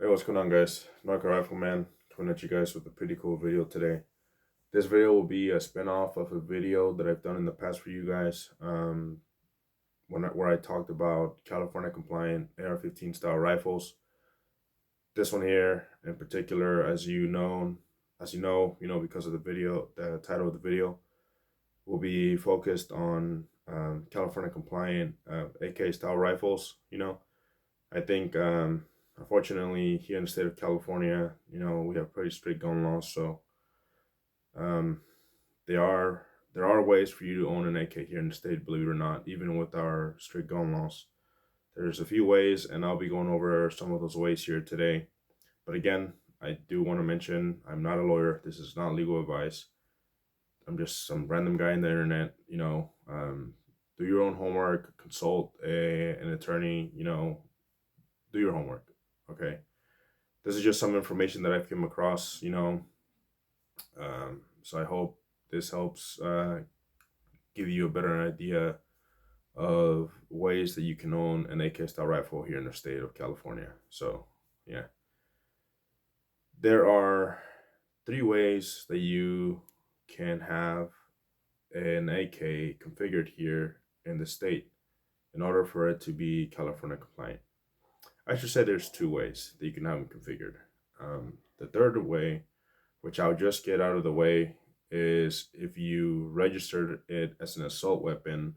Hey, what's going on, guys? Narco Rifleman coming at you guys with a pretty cool video today. This video will be a spin-off of a video that I've done in the past for you guys, where I talked about California compliant AR-15 style rifles. This one here, in particular, as you know, because of the video, the title of the video, will be focused on California compliant AK style rifles. I think, unfortunately, here in the state of California, we have pretty strict gun laws. So um, there are ways for you to own an AK here in the state, believe it or not, even with our strict gun laws. There's a few ways, and I'll be going over some of those ways here today. But again, I do want to mention I'm not a lawyer. This is not legal advice. I'm just some random guy on the internet. Do your own homework, consult an attorney. Do your homework. Okay, this is just some information that I've come across, so I hope this helps give you a better idea of ways that you can own an AK style rifle here in the state of California. So, yeah, there are three ways that you can have an AK configured here in the state in order for it to be California compliant. I should say there's two ways that you can have them configured. The third way, which I'll just get out of the way, is if you registered it as an assault weapon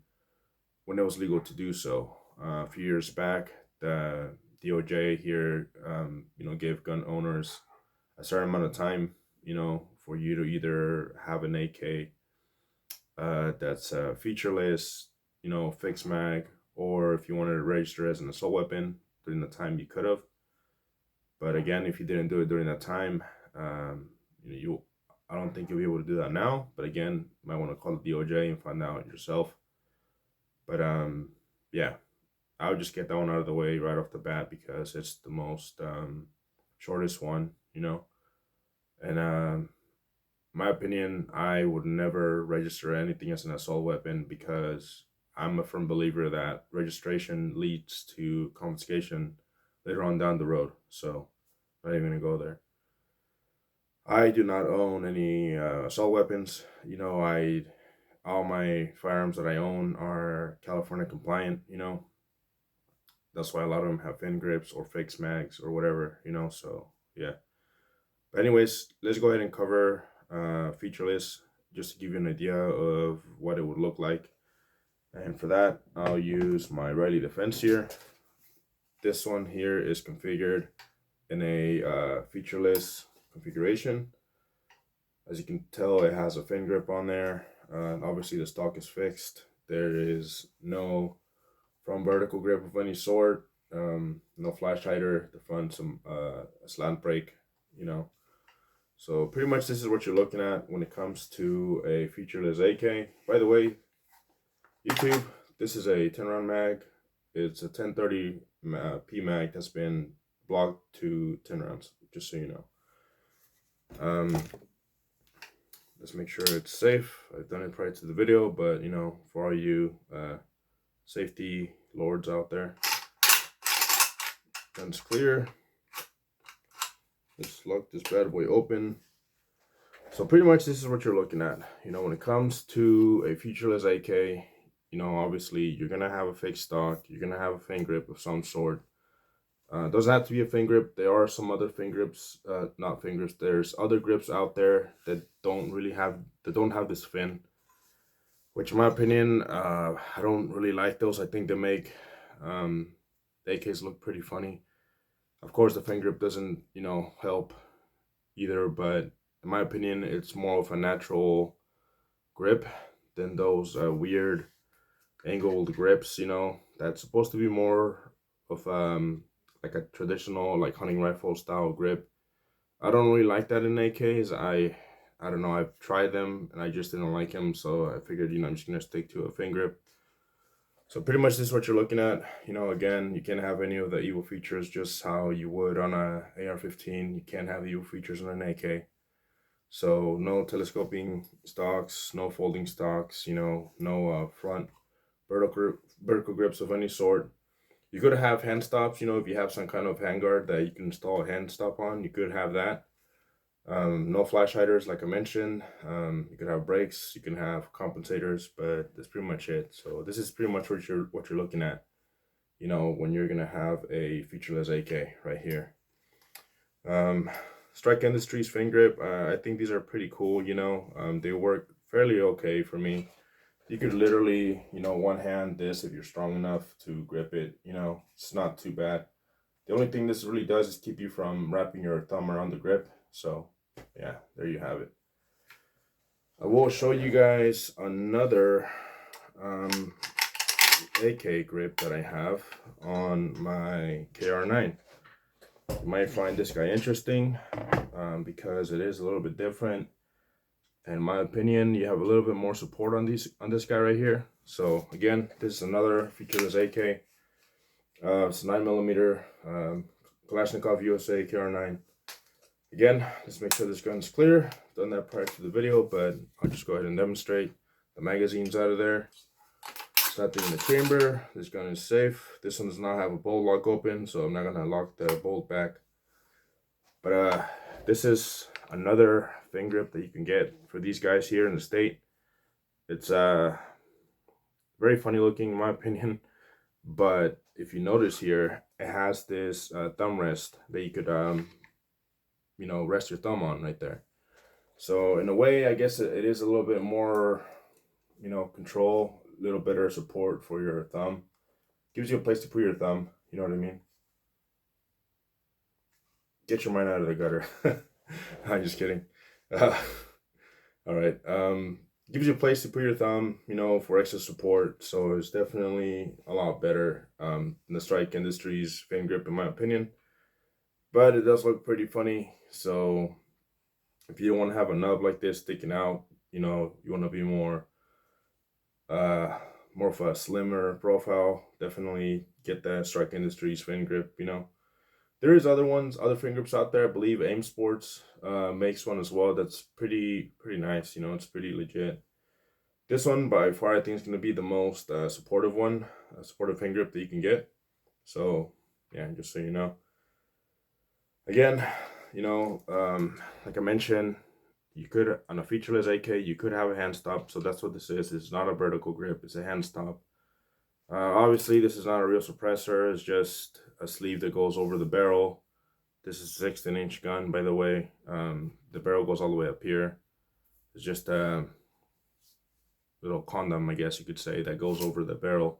when it was legal to do so. A few years back, the DOJ here, gave gun owners a certain amount of time, for you to either have an AK that's featureless, fixed mag, or if you wanted to register as an assault weapon during the time you could have. But again, if you didn't do it during that time, you I don't think you'll be able to do that now. But again, you might want to call the DOJ and find out yourself. But yeah, I would just get that one out of the way right off the bat because it's the most shortest one, And my opinion, I would never register anything as an assault weapon because I'm a firm believer that registration leads to confiscation later on down the road. So I'm not even gonna go there. I do not own any assault weapons. All my firearms that I own are California compliant. That's why a lot of them have fin grips or fixed mags or whatever. So yeah. But anyways, let's go ahead and cover featureless just to give you an idea of what it would look like. And for that, I'll use my Riley Defense here. This one here is configured in a featureless configuration. As you can tell, it has a fin grip on there. Obviously, the stock is fixed. There is no front vertical grip of any sort. No flash hider. The front some a slant brake. So pretty much this is what you're looking at when it comes to a featureless AK. By the way, YouTube, this is a 10 round mag. It's a 1030 P mag that's been blocked to 10 rounds, just so you know. Let's make sure it's safe. I've done it prior to the video, but for all you safety lords out there, gun's clear. Let's lock this bad boy open. So pretty much this is what you're looking at. When it comes to a featureless AK, obviously you're gonna have a fixed stock. You're gonna have a fin grip of some sort. Doesn't have to be a fin grip. There are some other fin grips, not fin grips. There's other grips out there that don't have this fin, which in my opinion, I don't really like those. I think they make the AKs look pretty funny. Of course, the fin grip doesn't, help either, but in my opinion, it's more of a natural grip than those weird angled grips, that's supposed to be more of like a traditional like hunting rifle style grip. I don't really like that in AKs. I don't know, I've tried them and I just didn't like them, so I figured, I'm just gonna stick to a fin grip. So pretty much this is what you're looking at. Again, you can't have any of the evil features just how you would on a AR-15. You can't have evil features on an AK. So no telescoping stocks, no folding stocks, no front vertical grips of any sort. You could have hand stops, you know, if you have some kind of handguard that you can install a hand stop on, you could have that. No flash hiders, like I mentioned. You could have brakes, you can have compensators, but that's pretty much it. So this is pretty much what you're looking at, you know, when you're gonna have a featureless AK right here. Um, Strike Industries fin grip. I think these are pretty cool. You know, they work fairly okay for me. You could literally, you know, one hand this if you're strong enough to grip it. You know, it's not too bad. The only thing this really does is keep you from wrapping your thumb around the grip. So, yeah, there you have it. I will show you guys another AK grip that I have on my KR9. You might find this guy interesting because it is a little bit different. In my opinion, you have a little bit more support on this guy right here. So again, this is another featureless AK. It's 9mm Kalashnikov USA KR9. Again, let's make sure this gun's clear. Done that prior to the video, but I'll just go ahead and demonstrate. The magazine's out of there. There's nothing in the chamber. This gun is safe. This one does not have a bolt lock open, so I'm not gonna lock the bolt back. But this is another fin grip that you can get for these guys here in the state. It's very funny looking in my opinion, but if you notice here, it has this thumb rest that you could you know, rest your thumb on right there. So in a way, I guess it is a little bit more, you know, control, a little better support for your thumb. Gives you a place to put your thumb, you know what I mean? Get your mind out of the gutter. I'm just kidding. All right. Gives you a place to put your thumb, you know, for extra support. So it's definitely a lot better than the Strike Industries fin grip, in my opinion. But it does look pretty funny. So if you don't want to have a nub like this sticking out, you know, you want to be more of a slimmer profile, definitely get that Strike Industries fin grip, you know. There is other ones, other fin grips out there. I believe Aim Sports makes one as well that's pretty nice, you know, it's pretty legit. This one by far I think is going to be the most supportive one, supportive fin grip that you can get. So yeah, just so you know. Again, you know, like I mentioned, you could, on a featureless AK, you could have a hand stop. So that's what this is. It's not a vertical grip, it's a hand stop. Obviously, this is not a real suppressor. It's just a sleeve that goes over the barrel. This is a 16-inch gun, by the way. The barrel goes all the way up here. It's just a little condom, I guess you could say, that goes over the barrel,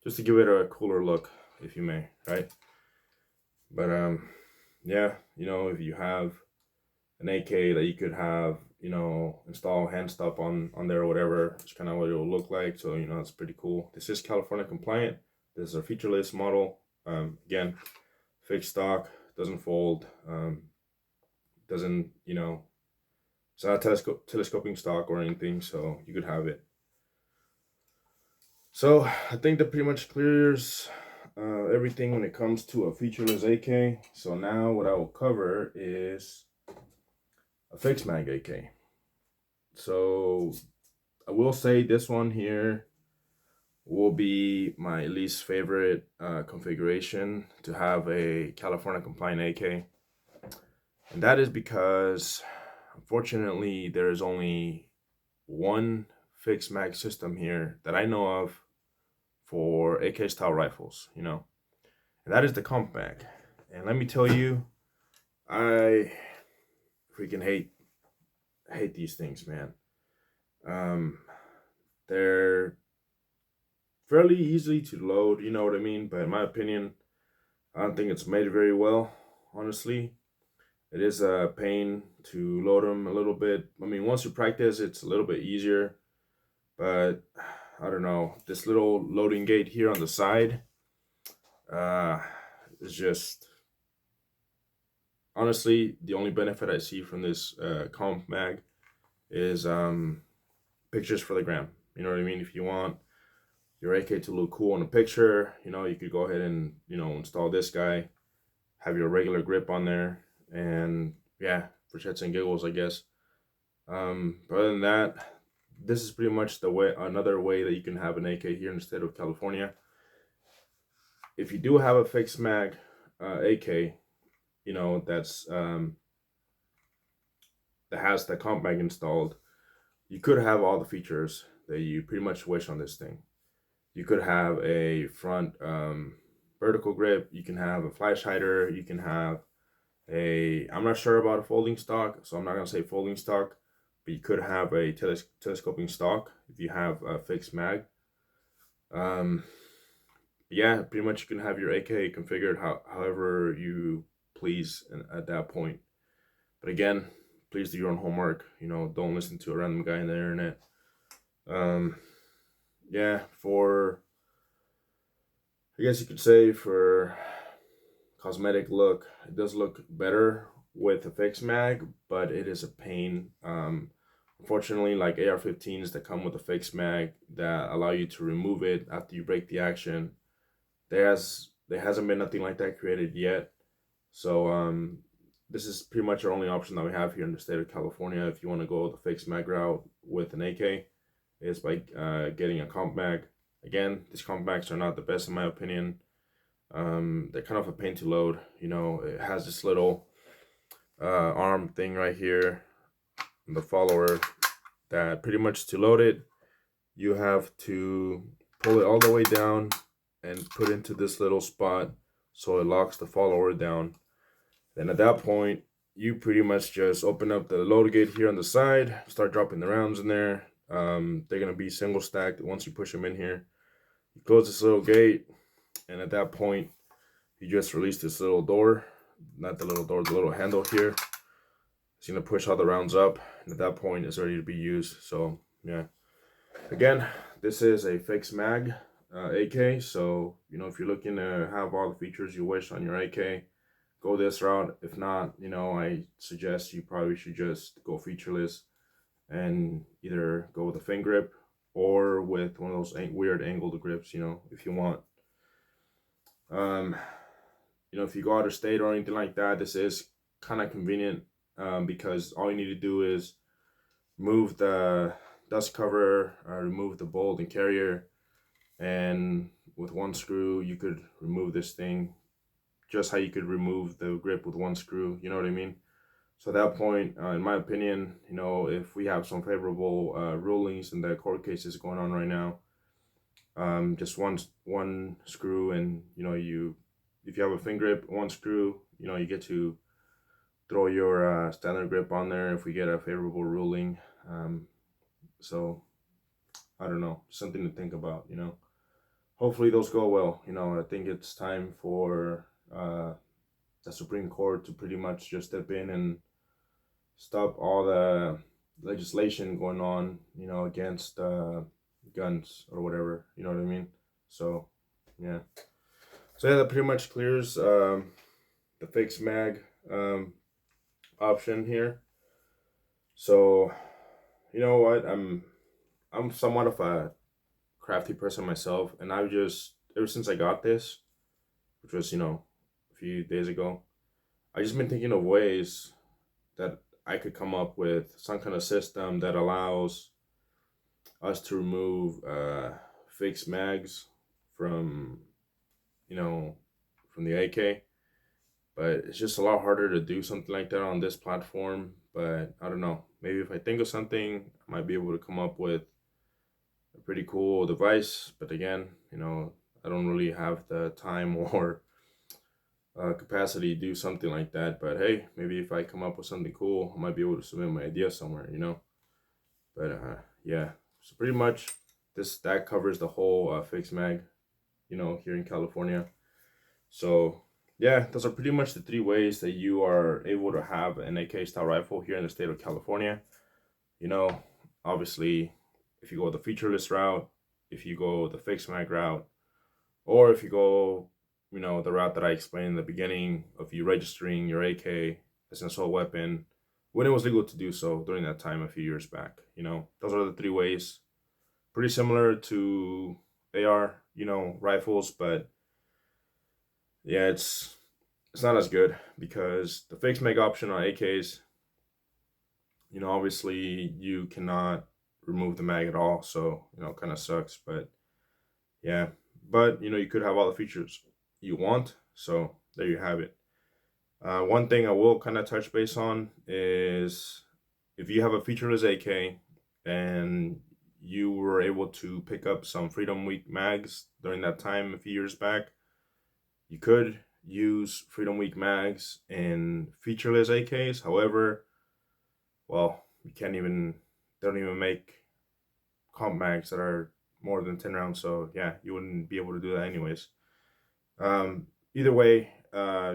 just to give it a cooler look, if you may, right? But yeah, you know, if you have an AK that you could have, you know, install hand stop on there or whatever, it's kind of what it will look like. So, you know, it's pretty cool. This is California compliant. This is a featureless model. Again, fixed stock, doesn't fold, doesn't, you know, it's not a telescoping stock or anything, so you could have it. So I think that pretty much clears everything when it comes to a featureless AK. So now what I will cover is a fixed mag AK. So I will say this one here will be my least favorite configuration to have a California compliant AK. And that is because, unfortunately, there is only one fixed mag system here that I know of for AK style rifles, you know, and that is the comp mag. And let me tell you, I freaking hate these things, man. They're fairly easy to load, you know what I mean? But in my opinion, I don't think it's made very well, honestly. It is a pain to load them a little bit. I mean, once you practice, it's a little bit easier. But I don't know, this little loading gate here on the side is just, honestly, the only benefit I see from this comp mag is pictures for the gram. You know what I mean? If you want your AK to look cool in a picture, you know, you could go ahead and, you know, install this guy, have your regular grip on there, and yeah, for shits and giggles, I guess. But other than that, this is pretty much the way, another way that you can have an AK here in the state of California. if you do have a fixed mag AK, you know, that has the comp mag installed, you could have all the features that you pretty much wish on this thing. You could have a front vertical grip. You can have a flash hider. You can have I'm not sure about a folding stock, so I'm not gonna say folding stock, but you could have a telescoping stock if you have a fixed mag. Um, yeah, pretty much you can have your AK configured however you please at that point. But again, please do your own homework. You know, don't listen to a random guy on the internet. Um, yeah, I guess you could say for cosmetic look, it does look better with a fixed mag, but it is a pain. Unfortunately, like AR-15s that come with a fixed mag that allow you to remove it after you break the action, there hasn't been nothing like that created yet. So this is pretty much our only option that we have here in the state of California. If you want to go the fixed mag route with an AK, is by getting a comp mag. Again, these comp mags are not the best in my opinion. They're kind of a pain to load. You know, it has this little arm thing right here, the follower, that pretty much to load it, you have to pull it all the way down and put into this little spot so it locks the follower down. Then at that point, you pretty much just open up the load gate here on the side, start dropping the rounds in there. They're gonna be single stacked once you push them in here. You close this little gate, and at that point, you just release this little door, not the little door, the little handle here. It's gonna push all the rounds up, and at that point, it's ready to be used. So yeah, again, this is a fixed mag AK. So you know, if you're looking to have all the features you wish on your AK, go this route. If not, you know, I suggest you probably should just go featureless and either go with a fin grip or with one of those weird angled grips, you know, if you want. You know, if you go out of state or anything like that, this is kind of convenient because all you need to do is remove the dust cover, remove the bolt and carrier, and with one screw you could remove this thing just how you could remove the grip with one screw, you know what I mean? So at that point, in my opinion, you know, if we have some favorable rulings in the court cases going on right now, just one screw, and you know, if you have a fin grip, one screw, you know, you get to throw your standard grip on there if we get a favorable ruling. So I don't know, something to think about, you know. Hopefully those go well. You know, I think it's time for the Supreme Court to pretty much just step in and stop all the legislation going on, you know, against guns or whatever, you know what I mean? So yeah, so yeah, that pretty much clears the fixed mag option here. So you know what, I'm somewhat of a crafty person myself, and I've just, ever since I got this, which was, you know, a few days ago, I just been thinking of ways that I could come up with some kind of system that allows us to remove fixed mags from, you know, from the AK. But it's just a lot harder to do something like that on this platform. But I don't know. Maybe if I think of something, I might be able to come up with a pretty cool device. But again, you know, I don't really have the time or capacity to do something like that. But hey, maybe if I come up with something cool, I might be able to submit my idea somewhere, you know. But yeah, so pretty much that covers the whole fixed mag, you know, here in California. So yeah, those are pretty much the three ways that you are able to have an AK style rifle here in the state of California. You know, obviously, if you go the featureless route, if you go the fixed mag route, or if you go, you know, the route that I explained in the beginning of you registering your AK as an assault weapon when it was legal to do so during that time a few years back. You know, those are the three ways. Pretty similar to AR, you know, rifles, but yeah, it's not as good because the fixed mag option on AKs, you know, obviously you cannot remove the mag at all, so you know, kind of sucks. But yeah, but you know, you could have all the features you want. So there you have it. One thing I will kind of touch base on is if you have a featureless AK and you were able to pick up some Freedom Week mags during that time a few years back, you could use Freedom Week mags in featureless AKs. However, well, you can't even, they don't even make comp mags that are more than 10 rounds. So yeah, you wouldn't be able to do that anyways. Either way,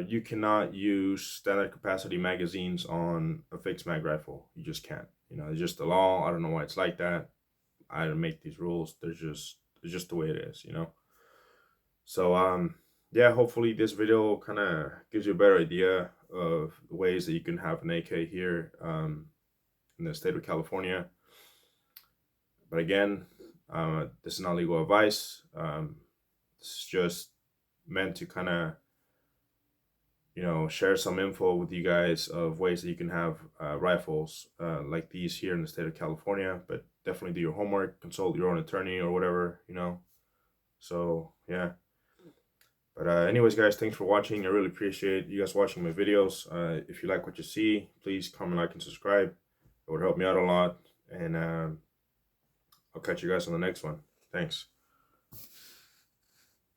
you cannot use standard capacity magazines on a fixed mag rifle. You just can't. You know, it's just the law. I don't know why it's like that. I don't make these rules. It's just the way it is, you know. So yeah, hopefully this video kind of gives you a better idea of the ways that you can have an AK here in the state of California. But again, this is not legal advice. It's just meant to kind of, you know, share some info with you guys of ways that you can have rifles like these here in the state of California. But definitely do your homework, consult your own attorney or whatever, you know. So yeah. But anyways, guys, thanks for watching. I really appreciate you guys watching my videos. If you like what you see, please comment, like, and subscribe. It would help me out a lot. And I'll catch you guys on the next one. Thanks.